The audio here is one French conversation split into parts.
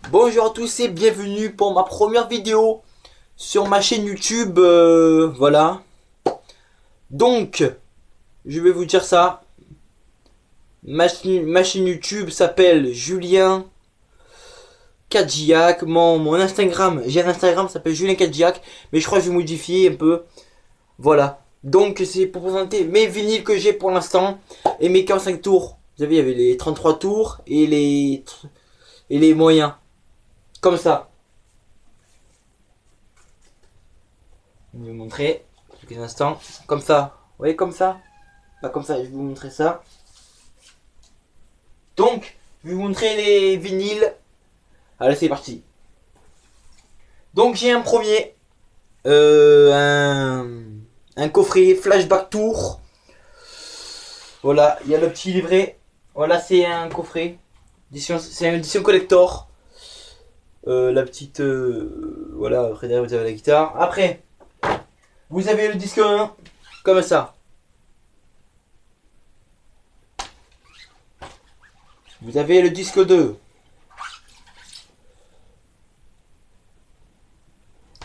Bonjour à tous et bienvenue pour ma première vidéo sur ma chaîne YouTube. Voilà. Donc, je vais vous dire ça. Ma chaîne YouTube s'appelle Julien Cadillac. Mon Instagram, j'ai un Instagram, ça s'appelle Julien Cadillac. Mais je crois que je vais modifier un peu. Voilà. Donc, c'est pour présenter mes vinyles que j'ai pour l'instant. Et mes 45 tours. Vous savez, il y avait les 33 tours et les moyens. Comme ça. Je vais vous montrer quelques instants. Comme ça. Vous voyez comme ça. Pas comme ça, je vais vous montrer ça. Donc, je vais vous montrer les vinyles. Allez, c'est parti. Donc, j'ai un premier. Un coffret Flashback Tour. Voilà, il y a le petit livret. Voilà, c'est un coffret. C'est une édition collector. La petite. Voilà, après derrière vous avez la guitare. Après, vous avez le disque 1. Comme ça. Vous avez le disque 2.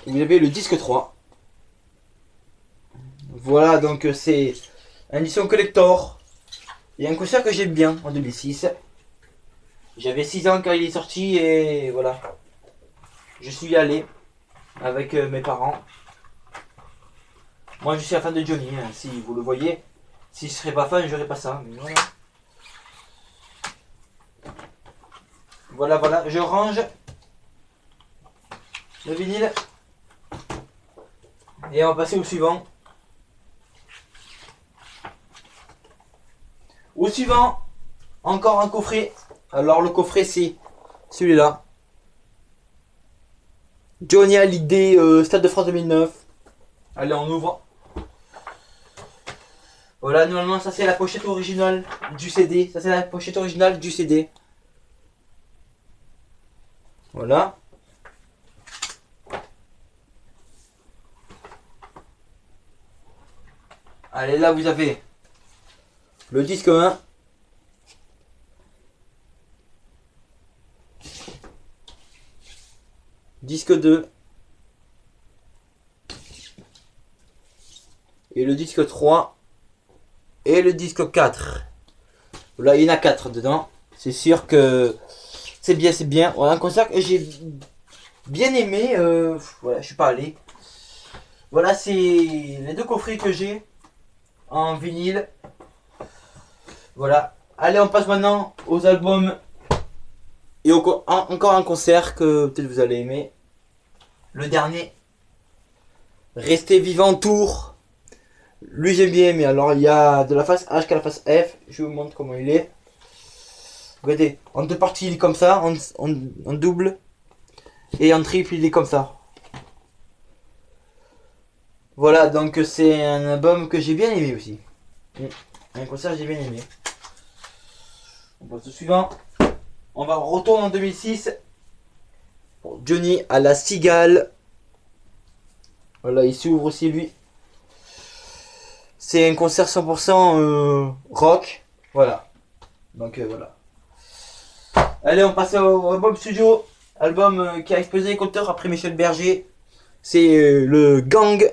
Vous avez le disque 3. Voilà, donc c'est une édition collector. Il y a un concert que j'aime bien en 2006. J'avais 6 ans quand il est sorti et voilà. Je suis allé avec mes parents. Moi je suis un fan de Johnny, hein, si vous le voyez. Si je serais pas fan, j'aurais pas ça. Mais voilà. Voilà, je range le vinyle. Et on va passer au suivant. Au suivant, encore un coffret. Alors le coffret c'est celui-là. Johnny Hallyday, Stade de France 2009. Allez, on ouvre. Voilà, normalement ça c'est la pochette originale du CD. Ça c'est la pochette originale du CD. Voilà. Allez, là vous avez le disque 1. Disque 2. Et le disque 3. Et le disque 4. Là, il y en a 4 dedans. C'est sûr que c'est bien, c'est bien. Voilà un concert que j'ai bien aimé. Voilà, je suis pas allé. Voilà, c'est les deux coffrets que j'ai en vinyle. Voilà. Allez, on passe maintenant aux albums. Et encore un concert que peut-être vous allez aimer. Le dernier. Restez vivant tour. Lui j'aime bien, mais alors il y a de la face H qu'à la face F. Je vous montre comment il est. Regardez, en deux parties il est comme ça, en double. Et en triple il est comme ça. Voilà, donc c'est un album que j'ai bien aimé aussi. Un concert que j'ai bien aimé. On passe au suivant. On va retourner en 2006. Pour Johnny à la cigale. Voilà, il s'ouvre aussi lui. C'est un concert 100% rock. Voilà. Donc voilà. Allez, on passe au album studio. Album qui a explosé les compteurs après Michel Berger. C'est le Gang.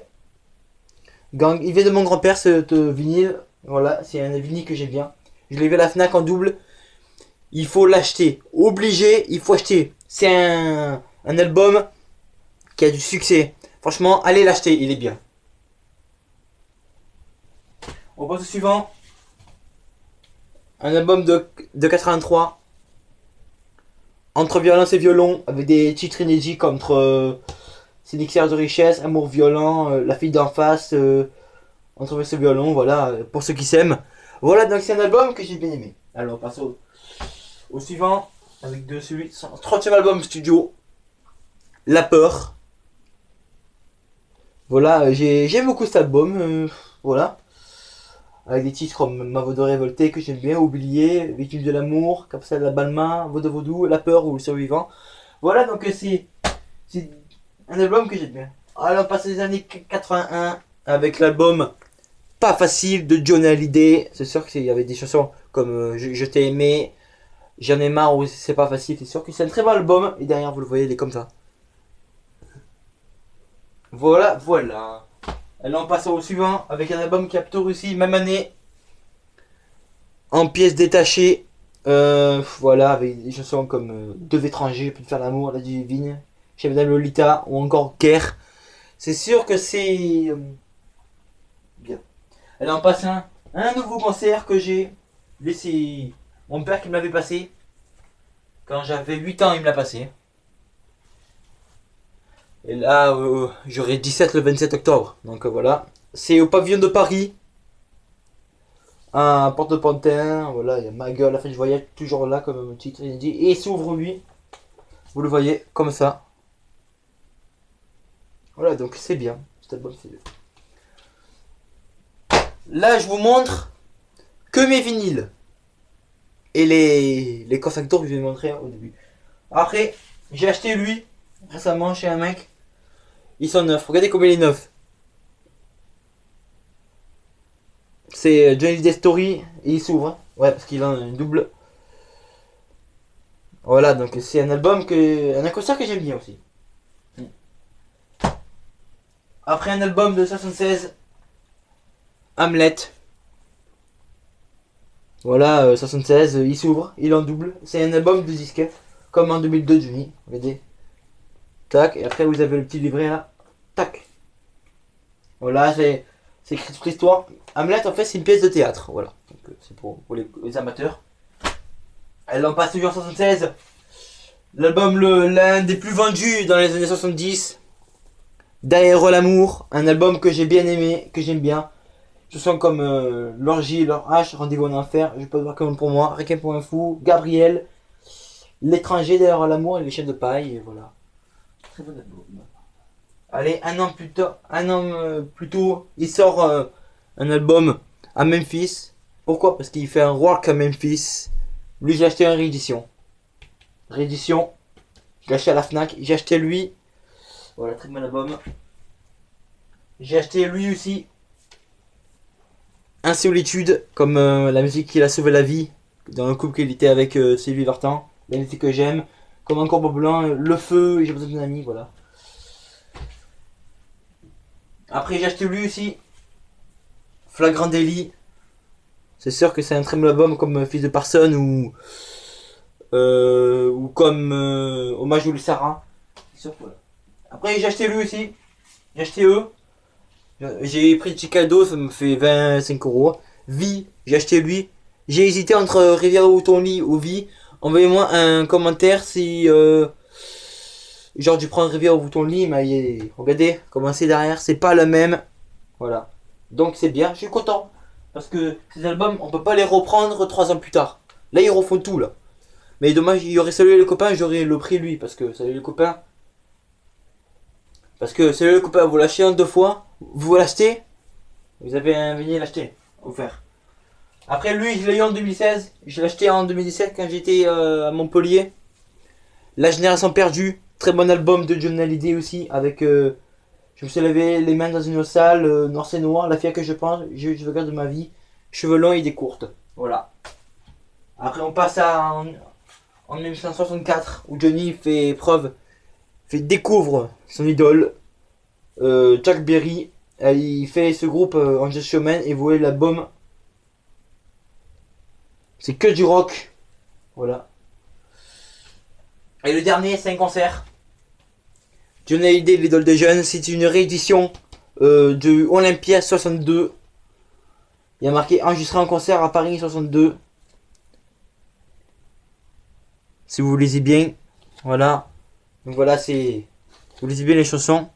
Gang. Il vient de mon grand-père, ce vinyle. Voilà, c'est un vinyle que j'aime bien. Je l'ai vu à la Fnac en double. Il faut l'acheter. Obligé, il faut acheter. C'est un album qui a du succès. Franchement, allez l'acheter, il est bien. On passe au suivant. Un album de 83. Entre violence et violon, avec des titres inédits comme Célixir de richesse, Amour violent, La fille d'en face, Entre violence et violon, voilà, pour ceux qui s'aiment. Voilà, donc c'est un album que j'ai bien aimé. Alors, on passe au suivant, avec de celui, son 30e album studio, La peur. Voilà, j'aime beaucoup cet album, voilà. Avec des titres comme Ma vaudou révoltée que j'aime bien, Oublié, Victime de l'amour, Capsule de la Balmain, Vaudou Vaudou, La peur ou Le survivant. Voilà, donc c'est un album que j'aime bien. Alors on passe les années 81 avec l'album Pas facile de Johnny Hallyday. C'est sûr qu'il y avait des chansons comme Je t'ai aimé, J'en ai marre ou c'est pas facile, c'est sûr que c'est un très bon album. Et derrière, vous le voyez, il est comme ça. Voilà, voilà. Alors on passe au suivant avec un album qui a plutôt réussi, même année. En pièces détachées. Voilà, avec des chansons comme Deux étrangers, Plus de faire l'amour, La Divine, Chez Madame Lolita ou encore Guerre. C'est sûr que c'est bien. Alors on passe un nouveau concert que j'ai laissé mon père qui me l'avait passé. Quand j'avais 8 ans, il me l'a passé. Et là, j'aurai 17 le 27 octobre. Donc voilà. C'est au pavillon de Paris. À Porte-de-Pantin. Voilà, il y a ma gueule, la fin du voyage, toujours là comme titre inédit. Et il s'ouvre lui. Vous le voyez, comme ça. Voilà, donc c'est bien. Cet album, c'est bien. Là, je vous montre que mes vinyles. Et les concertos que je vais vous montrer au début. Après, j'ai acheté lui récemment chez un mec. Ils sont neufs. Regardez combien il est neuf. C'est Johnny Day Story et il s'ouvre. Ouais, parce qu'il a une double. Voilà, donc c'est un album un concert que j'aime bien aussi. Après un album de 76, Hamlet. Voilà, 76, il s'ouvre, il est en double. C'est un album de disque, comme en 2002, Johnny. Regardez. Tac, et après vous avez le petit livret là. Tac. Voilà, c'est écrit toute l'histoire. Hamlet, en fait, c'est une pièce de théâtre. Voilà, c'est pour les amateurs. Elle en passe toujours en 76. L'album l'un des plus vendus dans les années 70. Derrière l'amour, un album que j'ai bien aimé, que j'aime bien. Ce sont comme L'Orgie, Leur H, Rendez-vous en Enfer, Je peux voir comme pour moi, Requiem pour un fou, Gabriel, L'étranger, Derrière l'amour et Les Chiens de paille, et voilà. Très bon album. Allez, un an plus tôt, il sort un album à Memphis. Pourquoi? Parce qu'il fait un work à Memphis. Lui, j'ai acheté une réédition. Réédition. Je l'ai acheté à la Fnac. J'ai acheté lui. Voilà, très bon album. J'ai acheté lui aussi. Insolitude, comme la musique qui a sauvé la vie. Dans le couple qu'il était avec Sylvie Vartan. La musique que j'aime. Comme Encore Bob Blanc, Le Feu, J'ai besoin d'un ami, voilà. Après, j'ai acheté lui aussi. Flagrant délit. C'est sûr que c'est un très bon album comme Fils de Personne ou comme Hommage au Sarah. C'est sûr, voilà. Après, j'ai acheté lui aussi. J'ai acheté eux. J'ai pris le petit cadeau, ça me fait 25 euros. Vie, j'ai acheté lui. J'ai hésité entre Rivière ou ton lit ou Vie. Envoyez-moi un commentaire si genre tu prends Rivière ou ton lit, mais regardez comment c'est derrière, c'est pas le même. Voilà. Donc c'est bien, je suis content. Parce que ces albums, on peut pas les reprendre 3 ans plus tard. Là, ils refont tout là. Mais dommage, il y aurait Salut les copains, j'aurais le prix lui. Parce que Salut les copains. Parce que Salut les copains, vous l'achetez en 2 fois. Vous l'achetez. Vous avez un vinyle acheté. Offert. Après lui, je l'ai eu en 2016. Je l'ai acheté en 2017 quand j'étais à Montpellier. La Génération Perdue. Très bon album de John Hallyday aussi. Avec. Je me suis levé les mains dans une salle. Noir c'est noir. La fille que je pense. Je regarde ma vie. Cheveux longs et des courtes. Voilà. Après on passe en 1964 où Johnny découvre son idole Chuck Berry. Il fait ce groupe Angel Showman et vous voyez l'album. C'est que du rock. Voilà. Et le dernier, c'est un concert. Johnny Hallyday, l'idole des jeunes. C'est une réédition de Olympia 62. Il y a marqué enregistré en concert à Paris 62. Si vous lisez bien. Voilà. Donc voilà, c'est. Vous lisez bien les chansons.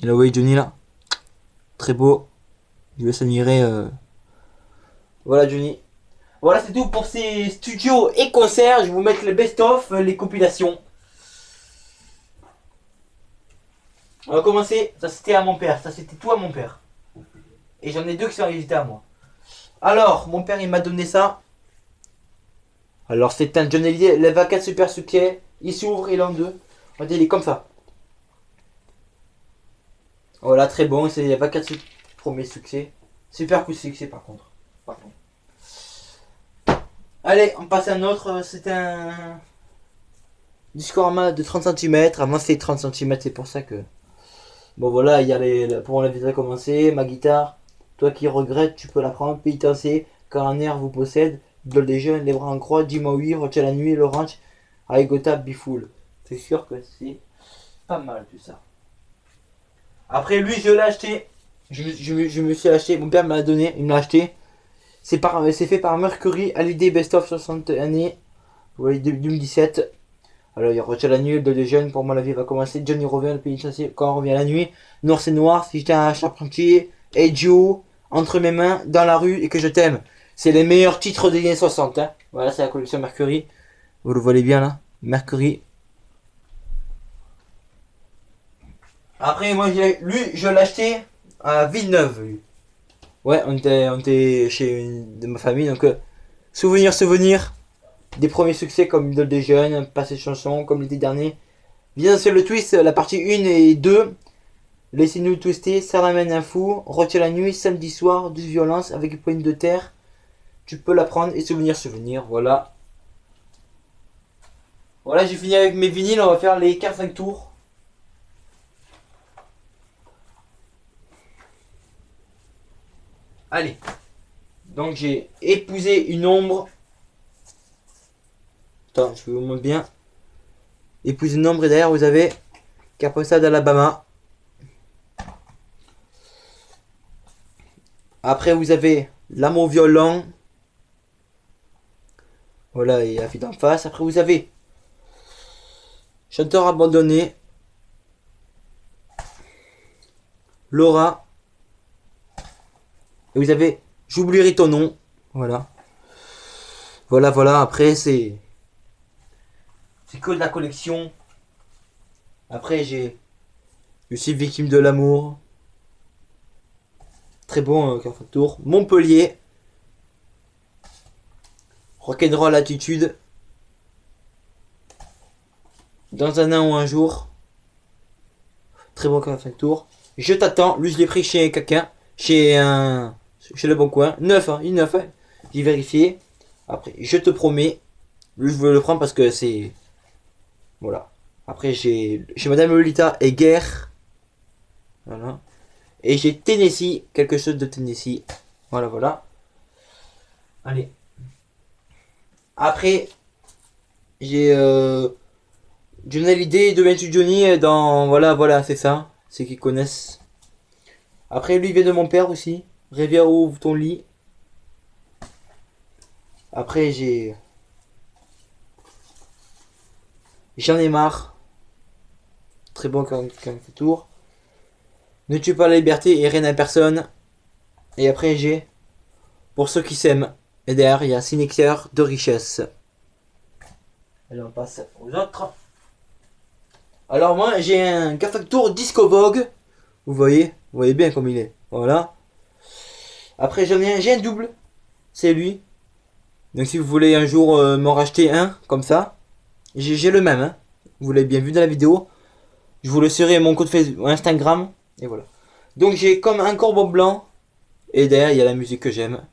Et là, vous voyez Johnny là. Très beau. Je vais s'admirer. Voilà Johnny. Voilà, c'est tout pour ces studios et concerts. Je vais vous mettre les best-of, les compilations. On va commencer. Ça c'était à mon père. Ça c'était tout à mon père. Et j'en ai 2 qui sont réédités à moi. Alors, mon père il m'a donné ça. Alors c'est un John Hallyday, les vacances super succès. Il s'ouvre, il est en 2. Regardez, il est comme ça. Voilà, très bon. C'est les vacances premier succès. Super coup de succès par contre. Allez, on passe à un autre. C'est un Discorama de 30 cm. Avant c'était 30 cm, c'est pour ça que... Bon voilà, il y a pour la vidéo commencer. Ma guitare, toi qui regrettes, tu peux la prendre. Pénitencier, car un air vous possède. Idole des jeunes, les bras en croix. Dis-moi oui, retiens la nuit, l'orange. Aigota, bifoul. C'est sûr que c'est pas mal tout ça. Après lui, je l'ai acheté. Je me suis acheté. Mon père m'a donné, il me l'a acheté. C'est fait par Mercury, Hallyday Best of 60 années. Vous voyez, 2017. Alors il retient la nuit, de jeunes, pour moi la vie va commencer. Johnny revient, le pays chassé, quand on revient la nuit. Noir c'est noir, si j'étais un charpentier. Hey Joe, entre mes mains, dans la rue et que je t'aime. C'est les meilleurs titres des années 60. Hein. Voilà, c'est la collection Mercury. Vous le voyez bien là, Mercury. Après moi lui je l'ai acheté à Villeneuve. Lui. Ouais, on était chez une de ma famille, donc souvenir des premiers succès comme Idole des jeunes, passé de chansons comme l'été dernier. Viens sur le twist, la partie 1 et 2. Laissez-nous twister, ça ramène un fou. Retiens la nuit, samedi soir, 12 violences avec une poigne de terre. Tu peux la prendre et souvenir, voilà. Voilà, j'ai fini avec mes vinyles, on va faire les 4-5 tours. Allez. Donc j'ai épousé une ombre. Attends, je vous montre bien. Épousé une ombre et derrière vous avez Caposa d'Alabama. Après vous avez L'amour violent. Voilà, et la fille d'en face. Après vous avez Chanteur abandonné. Laura. Et vous avez J'oublierai ton nom. Voilà. Voilà. Après c'est que de la collection. Après Je suis victime de l'amour. Très bon tour. Montpellier. Rock'n'roll attitude. Dans un an ou un jour. Très bon tour. Je t'attends. Lui je l'ai pris chez quelqu'un. Chez Le Bon Coin. Neuf, hein, il est neuf. Hein. J'ai vérifié. Après, je te promets. Lui je veux le prendre parce que c'est... Voilà. Après j'ai Madame Lolita et Guerre. Voilà. Et j'ai Tennessee. Quelque chose de Tennessee. Voilà. Allez. Après, j'ai Johnny Hallyday, Deviens-tu Johnny dans... Voilà, c'est ça. C'est qu'ils connaissent. Après, lui, il vient de mon père aussi. Rivière, ouvre ton lit. Après, J'en ai marre. Très bon quand tour. Ne tue pas la liberté et rien à personne. Et après, j'ai Pour ceux qui s'aiment. Et derrière, il y a Sineclair de richesse. Allez, on passe aux autres. Alors moi, j'ai un Tour Disco Vogue. Vous voyez bien comme il est. Voilà. Après, j'ai un double. C'est lui. Donc si vous voulez un jour m'en racheter un, comme ça. J'ai le même. Hein. Vous l'avez bien vu dans la vidéo. Je vous laisserai mon code Facebook, Instagram. Et voilà. Donc j'ai comme un corbeau blanc. Et derrière, il y a la musique que j'aime.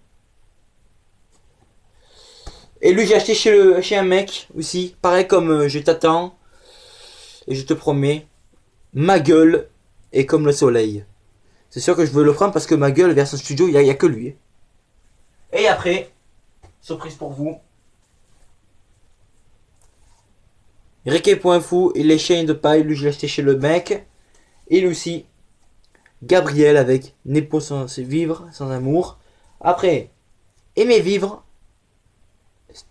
Et lui, j'ai acheté chez un mec aussi. Pareil comme Je t'attends. Et je te promets. Ma gueule est comme le soleil. C'est sûr que je veux le prendre parce que ma gueule, version studio, il n'y a que lui. Et après, surprise pour vous. Riquet.fou et les chaînes de paille. Lui, je l'ai acheté chez le mec. Et lui aussi. Gabriel avec N'est sans vivre, sans amour. Après, Aimer vivre.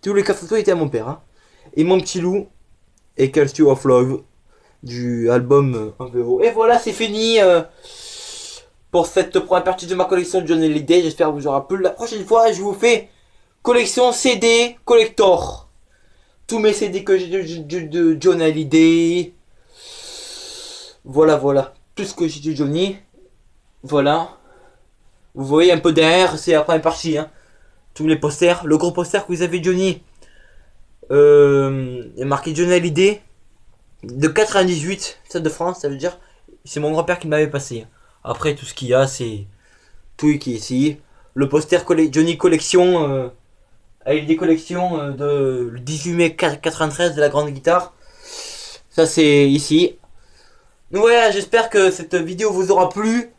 Tous les photos étaient à mon père. Hein. Et Mon petit loup. Et Calcio of Love. Du album en VO. Et voilà, c'est fini pour cette première partie de ma collection de Johnny Hallyday. J'espère que vous aura plu. La prochaine fois, je vous fais collection CD collector. Tous mes CD que j'ai de Johnny Hallyday. Voilà. Tout ce que j'ai de Johnny. Voilà. Vous voyez un peu derrière, c'est la première partie. Hein. Tous les posters. Le gros poster que vous avez Johnny. Il est marqué Johnny Hallyday. De 98, Stade de France, ça veut dire. C'est mon grand-père qui m'avait passé. Après, tout ce qu'il y a, c'est tout qui est ici. Le poster Johnny Collection avec des collections de le 18 mai 93 de la grande guitare. Ça c'est ici. Donc voilà, j'espère que cette vidéo vous aura plu.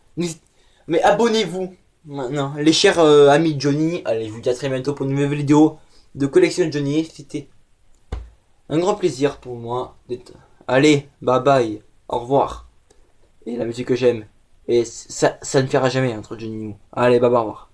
Mais abonnez-vous maintenant, les chers amis de Johnny. Allez, je vous dis à très bientôt pour une nouvelle vidéo de collection de Johnny. C'était un grand plaisir pour moi d'être. Allez, bye bye, au revoir. Et la musique que j'aime. Et ça ne fera jamais entre Johnny et nous. Allez, bye bye, au revoir.